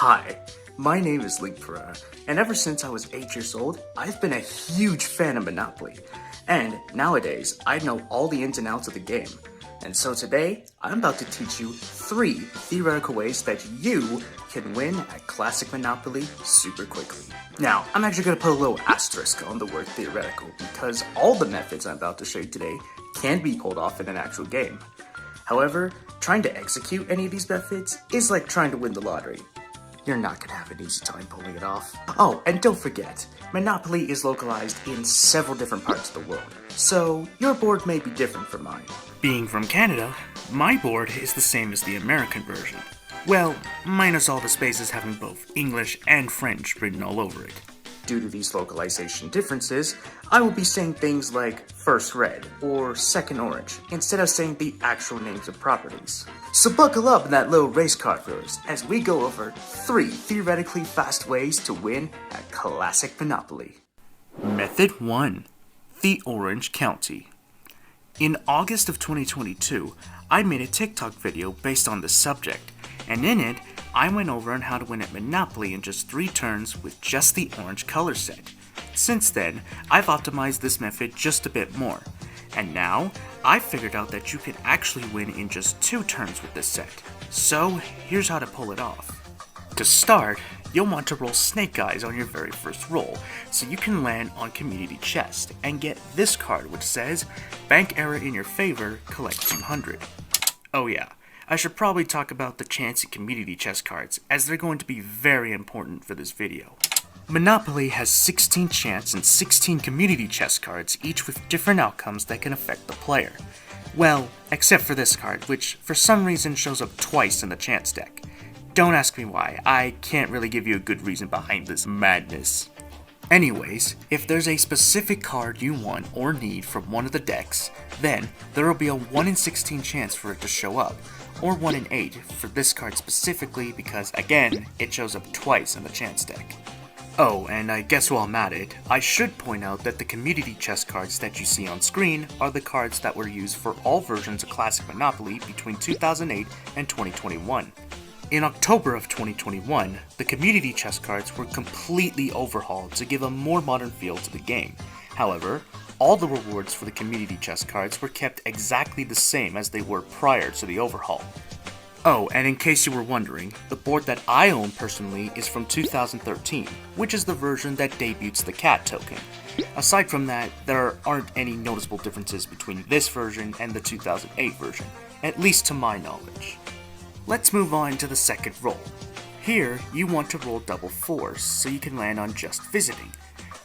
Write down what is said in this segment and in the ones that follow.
Hi, my name is Link Pereira, and ever since I was 8 years old, I've been a huge fan of Monopoly. And nowadays, I know all the ins and outs of the game. And so today, I'm about to teach you 3 theoretical ways that you can win at Classic Monopoly super quickly. Now, I'm actually going to put a little asterisk on the word theoretical because all the methods I'm about to show you today can be pulled off in an actual game. However, trying to execute any of these methods is like trying to win the lottery. You're not gonna have an easy time pulling it off. Oh, and don't forget, Monopoly is localized in several different parts of the world, so your board may be different from mine. Being from Canada, my board is the same as the American version. Well, minus all the spaces having both English and French written all over it. Due to these localization differences, I will be saying things like first red or second orange instead of saying the actual names of properties. So buckle up in that little race car of yours as we go over 3 theoretically fast ways to win at Classic Monopoly. Method 1. The Orange County. In August of 2022, I made a TikTok video based on this subject, and in it, I went over on how to win at Monopoly in just 3 turns with just the orange color set. Since then, I've optimized this method just a bit more, and now I've figured out that you can actually win in just 2 turns with this set. So here's how to pull it off. To start, you'll want to roll Snake Eyes on your very first roll, so you can land on Community Chest and get this card which says, Bank error in your favor, collect 200. Oh yeah, I should probably talk about the chance and Community Chest cards, as they're going to be very important for this video. Monopoly has 16 chance and 16 Community Chest cards, each with different outcomes that can affect the player. Well, except for this card, which for some reason shows up twice in the chance deck. Don't ask me why, I can't really give you a good reason behind this madness. Anyways, if there's a specific card you want or need from one of the decks, then there will be a 1 in 16 chance for it to show up, or 1 in 8 for this card specifically because, again, it shows up twice in the chance deck. Oh, and I guess while I'm at it, I should point out that the Community Chest cards that you see on screen are the cards that were used for all versions of Classic Monopoly between 2008 and 2021. In October of 2021, the Community Chest cards were completely overhauled to give a more modern feel to the game. However, all the rewards for the Community Chest cards were kept exactly the same as they were prior to the overhaul. Oh, and in case you were wondering, the board that I own personally is from 2013, which is the version that debuts the cat token. Aside from that, there aren't any noticeable differences between this version and the 2008 version, at least to my knowledge. Let's move on to the second roll. Here, you want to roll double 4s so you can land on just visiting.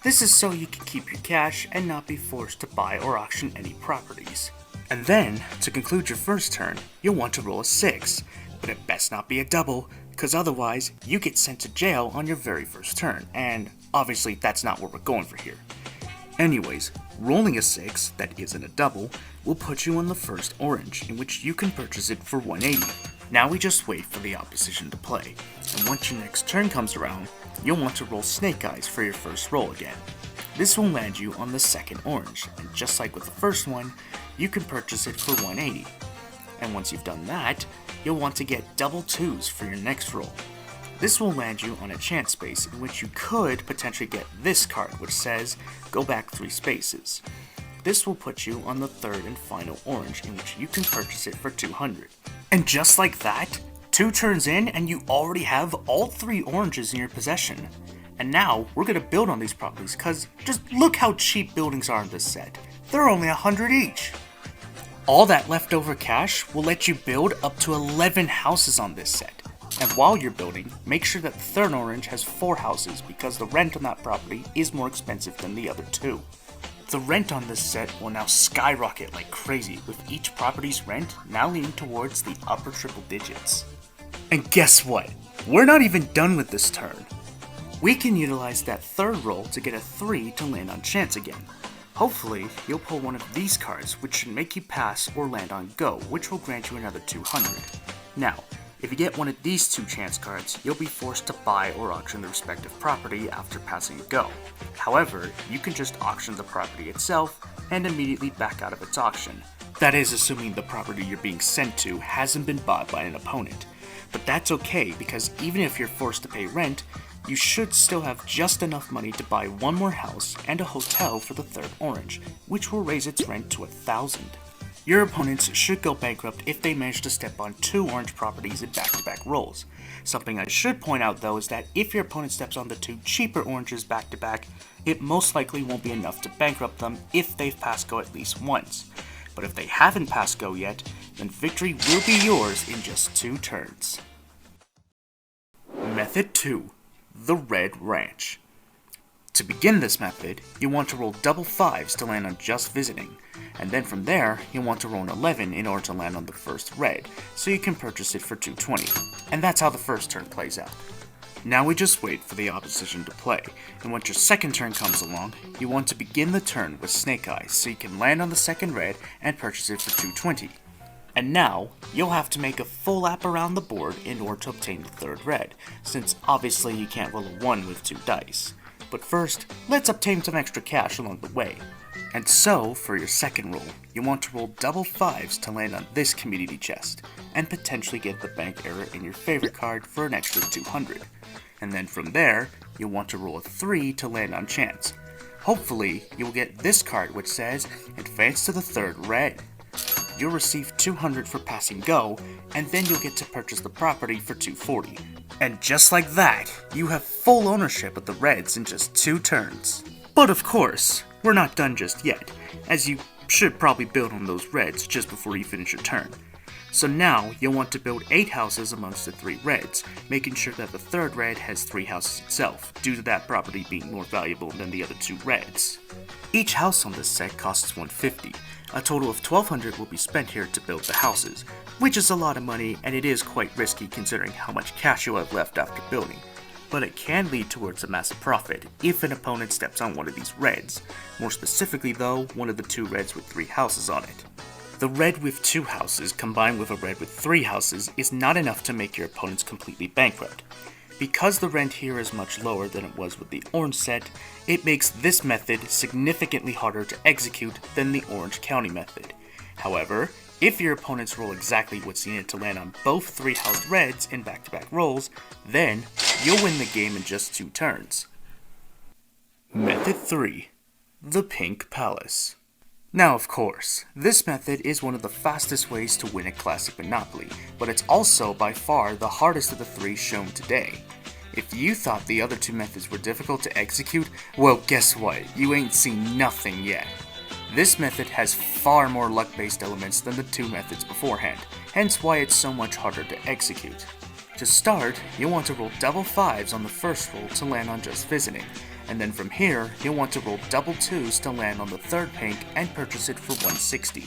This is so you can keep your cash and not be forced to buy or auction any properties. And then, to conclude your first turn, you'll want to roll a 6, but it best not be a double, because otherwise you get sent to jail on your very first turn, and obviously that's not what we're going for here. Anyways, rolling a 6 that isn't a double will put you on the first orange, in which you can purchase it for 180. Now we just wait for the opposition to play, and once your next turn comes around, you'll want to roll Snake Eyes for your first roll again. This will land you on the second orange, and just like with the first one, you can purchase it for 180. And once you've done that, you'll want to get double 2s for your next roll. This will land you on a chance space in which you could potentially get this card which says, go back 3 spaces. This will put you on the third and final orange in which you can purchase it for 200. And just like that, 2 turns in and you already have all 3 oranges in your possession. And now, we're going to build on these properties because just look how cheap buildings are in this set. They're only 100 each. All that leftover cash will let you build up to 11 houses on this set. And while you're building, make sure that the third orange has 4 houses because the rent on that property is more expensive than the other 2. The rent on this set will now skyrocket like crazy, with each property's rent now leaning towards the upper triple digits. And guess what? We're not even done with this turn. We can utilize that third roll to get a 3 to land on chance again. Hopefully, you'll pull one of these cards, which should make you pass or land on go, which will grant you another 200. Now, if you get one of these 2 chance cards, you'll be forced to buy or auction the respective property after passing go. However, you can just auction the property itself and immediately back out of its auction. That is assuming the property you're being sent to hasn't been bought by an opponent. But that's okay, because even if you're forced to pay rent, you should still have just enough money to buy one more house and a hotel for the third orange, which will raise its rent to 1,000. Your opponents should go bankrupt if they manage to step on 2 orange properties in back-to-back rolls. Something I should point out though is that if your opponent steps on the 2 cheaper oranges back-to-back, it most likely won't be enough to bankrupt them if they've passed go at least once. But if they haven't passed go yet, then victory will be yours in just 2 turns. Method 2. The Red Ranch. To begin this method, you want to roll double 5s to land on just visiting, and then from there, you'll want to roll an 11 in order to land on the first red, so you can purchase it for 220, and that's how the first turn plays out. Now we just wait for the opposition to play, and once your second turn comes along, you want to begin the turn with Snake Eyes so you can land on the second red and purchase it for 220. And now, you'll have to make a full lap around the board in order to obtain the third red, since obviously you can't roll a 1 with 2 dice. But first, let's obtain some extra cash along the way. And so, for your second roll, you want to roll double 5s to land on this community chest, and potentially get the bank error in your favorite card for an extra 200. And then from there, you'll want to roll a 3 to land on chance. Hopefully, you'll get this card which says, advance to the third red. You'll receive 200 for passing go, and then you'll get to purchase the property for 240. And just like that, you have full ownership of the reds in just 2 turns. But of course, we're not done just yet, as you should probably build on those reds just before you finish your turn. So now, you'll want to build 8 houses amongst the 3 reds, making sure that the third red has 3 houses itself, due to that property being more valuable than the other 2 reds. Each house on this set costs 150. A total of 1200 will be spent here to build the houses, which is a lot of money and it is quite risky considering how much cash you'll have left after building. But it can lead towards a massive profit if an opponent steps on one of these reds, more specifically though, one of the 2 reds with 3 houses on it. The red with 2 houses combined with a red with 3 houses is not enough to make your opponents completely bankrupt. Because the rent here is much lower than it was with the orange set, it makes this method significantly harder to execute than the Orange County method. However, if your opponents roll exactly what's needed to land on both 3-housed reds in back-to-back rolls, then you'll win the game in just 2 turns. Method 3. The Pink Palace. Now of course, this method is one of the fastest ways to win a classic Monopoly, but it's also by far the hardest of the 3 shown today. If you thought the other 2 methods were difficult to execute, well guess what, you ain't seen nothing yet. This method has far more luck-based elements than the 2 methods beforehand, hence why it's so much harder to execute. To start, you'll want to roll double 5s on the first roll to land on just visiting, and then from here, you'll want to roll double 2s to land on the third pink and purchase it for 160.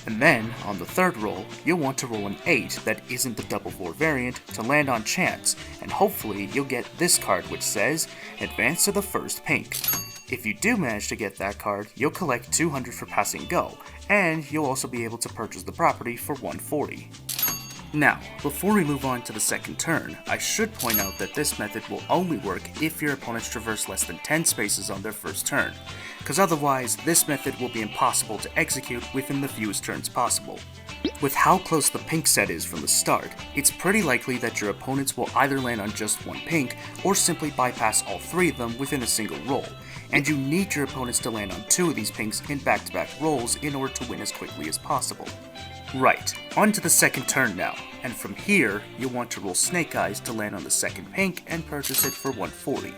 And then, on the third roll, you'll want to roll an 8 that isn't the double 4 variant to land on chance, and hopefully you'll get this card which says, advance to the first pink. If you do manage to get that card, you'll collect 200 for passing go, and you'll also be able to purchase the property for 140. Now, before we move on to the second turn, I should point out that this method will only work if your opponents traverse less than 10 spaces on their first turn, because otherwise this method will be impossible to execute within the fewest turns possible. With how close the pink set is from the start, it's pretty likely that your opponents will either land on just 1 pink, or simply bypass all 3 of them within a single roll, and you need your opponents to land on 2 of these pinks in back-to-back rolls in order to win as quickly as possible. Right, on to the second turn now, and from here, you'll want to roll Snake Eyes to land on the second pink and purchase it for 140.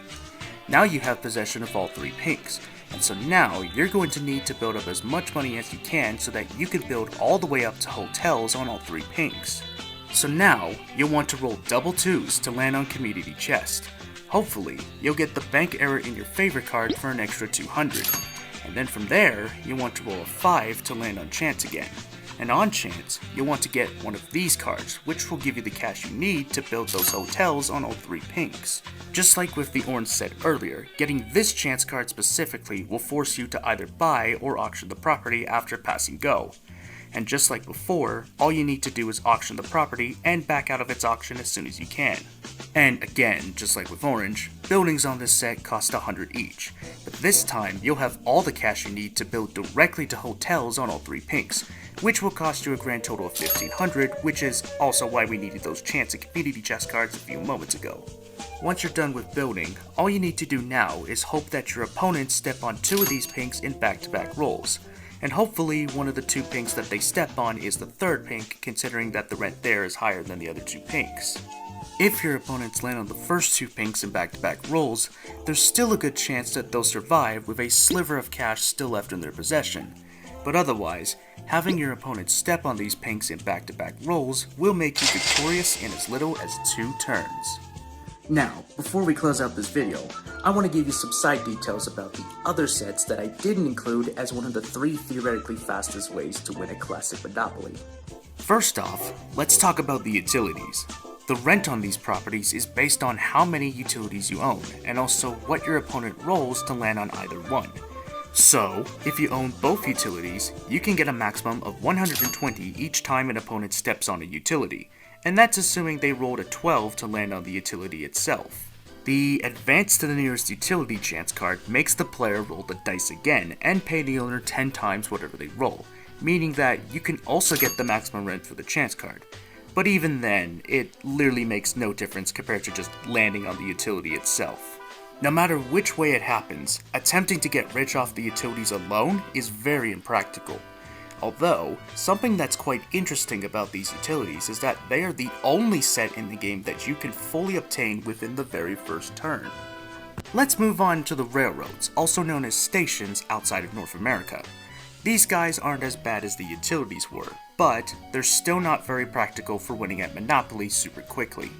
Now you have possession of all 3 pinks, and so now you're going to need to build up as much money as you can so that you can build all the way up to hotels on all 3 pinks. So now, you'll want to roll double 2s to land on Community Chest. Hopefully, you'll get the bank error in your favorite card for an extra 200. And then from there, you'll want to roll a 5 to land on chance again. And on chance, you'll want to get one of these cards, which will give you the cash you need to build those hotels on all 3 pinks. Just like with the orange set earlier, getting this chance card specifically will force you to either buy or auction the property after passing go. And just like before, all you need to do is auction the property and back out of its auction as soon as you can. And again, just like with orange, buildings on this set cost 100 each, but this time you'll have all the cash you need to build directly to hotels on all 3 pinks, which will cost you a grand total of 1,500, which is also why we needed those chance and community chest cards a few moments ago. Once you're done with building, all you need to do now is hope that your opponents step on 2 of these pinks in back-to-back rolls, and hopefully one of the 2 pinks that they step on is the 3rd pink, considering that the rent there is higher than the other 2 pinks. If your opponents land on the first 2 pinks in back-to-back rolls, there's still a good chance that they'll survive with a sliver of cash still left in their possession. But otherwise, having your opponents step on these pinks in back-to-back rolls will make you victorious in as little as 2 turns. Now, before we close out this video, I want to give you some side details about the other sets that I didn't include as one of the 3 theoretically fastest ways to win a classic Monopoly. First off, let's talk about the utilities. The rent on these properties is based on how many utilities you own, and also what your opponent rolls to land on either one. So, if you own both utilities, you can get a maximum of 120 each time an opponent steps on a utility, and that's assuming they rolled a 12 to land on the utility itself. The Advance to the Nearest Utility chance card makes the player roll the dice again and pay the owner 10 times whatever they roll, meaning that you can also get the maximum rent for the chance card. But even then, it literally makes no difference compared to just landing on the utility itself. No matter which way it happens, attempting to get rich off the utilities alone is very impractical. Although, something that's quite interesting about these utilities is that they are the only set in the game that you can fully obtain within the very first turn. Let's move on to the railroads, also known as stations outside of North America. These guys aren't as bad as the utilities were, but they're still not very practical for winning at Monopoly super quickly.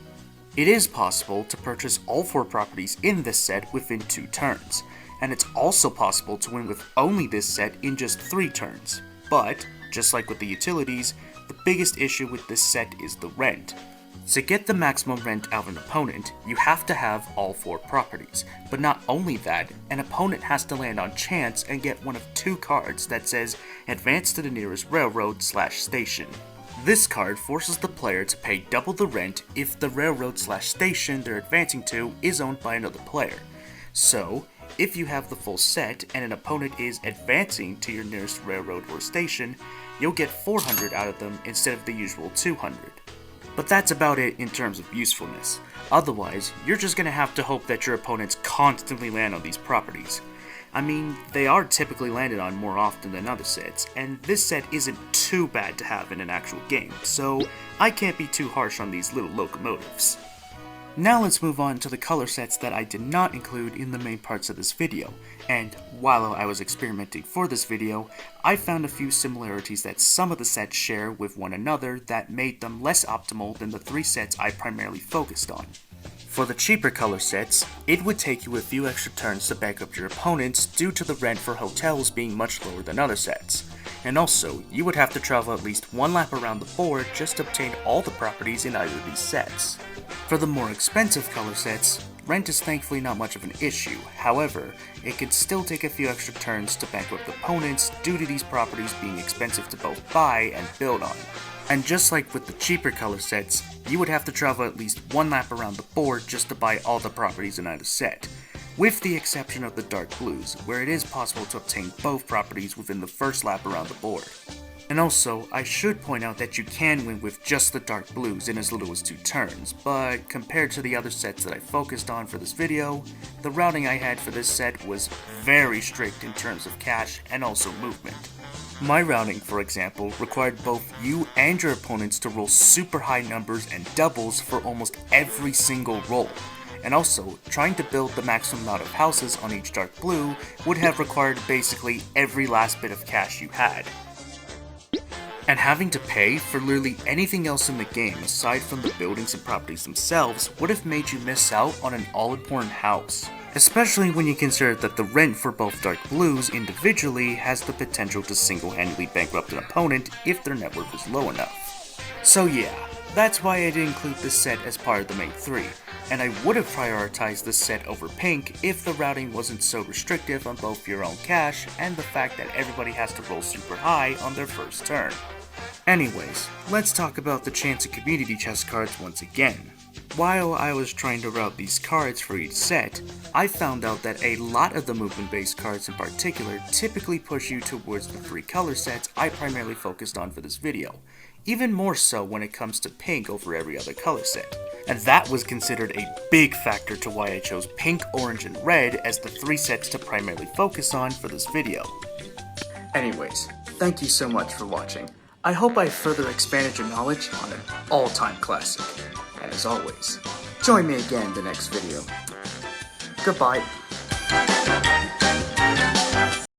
It is possible to purchase all 4 properties in this set within 2 turns, and it's also possible to win with only this set in just 3 turns. But, just like with the utilities, the biggest issue with this set is the rent. To get the maximum rent out of an opponent, you have to have all 4 properties, but not only that, an opponent has to land on chance and get one of 2 cards that says Advance to the Nearest Railroad/Station. This card forces the player to pay double the rent if the railroad/station they're advancing to is owned by another player. So, if you have the full set and an opponent is advancing to your nearest railroad or station, you'll get 400 out of them instead of the usual 200. But that's about it in terms of usefulness. Otherwise, you're just gonna have to hope that your opponents constantly land on these properties. I mean, they are typically landed on more often than other sets, and this set isn't too bad to have in an actual game, so I can't be too harsh on these little locomotives. Now let's move on to the color sets that I did not include in the main parts of this video, and while I was experimenting for this video, I found a few similarities that some of the sets share with one another that made them less optimal than the 3 sets I primarily focused on. For the cheaper color sets, it would take you a few extra turns to back up your opponents due to the rent for hotels being much lower than other sets. And also, you would have to travel at least 1 lap around the board just to obtain all the properties in either of these sets. For the more expensive color sets, rent is thankfully not much of an issue. However, it can still take a few extra turns to bankrupt opponents due to these properties being expensive to both buy and build on. And just like with the cheaper color sets, you would have to travel at least 1 lap around the board just to buy all the properties in either set, with the exception of the dark blues, where it is possible to obtain both properties within the first lap around the board. And also, I should point out that you can win with just the dark blues in as little as 2 turns, but compared to the other sets that I focused on for this video, the routing I had for this set was very strict in terms of cash and also movement. My routing, for example, required both you and your opponents to roll super high numbers and doubles for almost every single roll. And also, trying to build the maximum amount of houses on each dark blue would have required basically every last bit of cash you had. And having to pay for literally anything else in the game aside from the buildings and properties themselves would have made you miss out on an all-important house. Especially when you consider that the rent for both dark blues individually has the potential to single-handedly bankrupt an opponent if their net worth is low enough. So yeah, that's why I didn't include this set as part of the main 3, and I would have prioritized this set over pink if the routing wasn't so restrictive on both your own cash and the fact that everybody has to roll super high on their first turn. Anyways, let's talk about the chance and community chest cards once again. While I was trying to route these cards for each set, I found out that a lot of the movement-based cards in particular typically push you towards the 3 color sets I primarily focused on for this video, even more so when it comes to pink over every other color set. And that was considered a big factor to why I chose pink, orange, and red as the 3 sets to primarily focus on for this video. Anyways, thank you so much for watching. I hope I further expanded your knowledge on an all-time classic. And as always, join me again in the next video. Goodbye.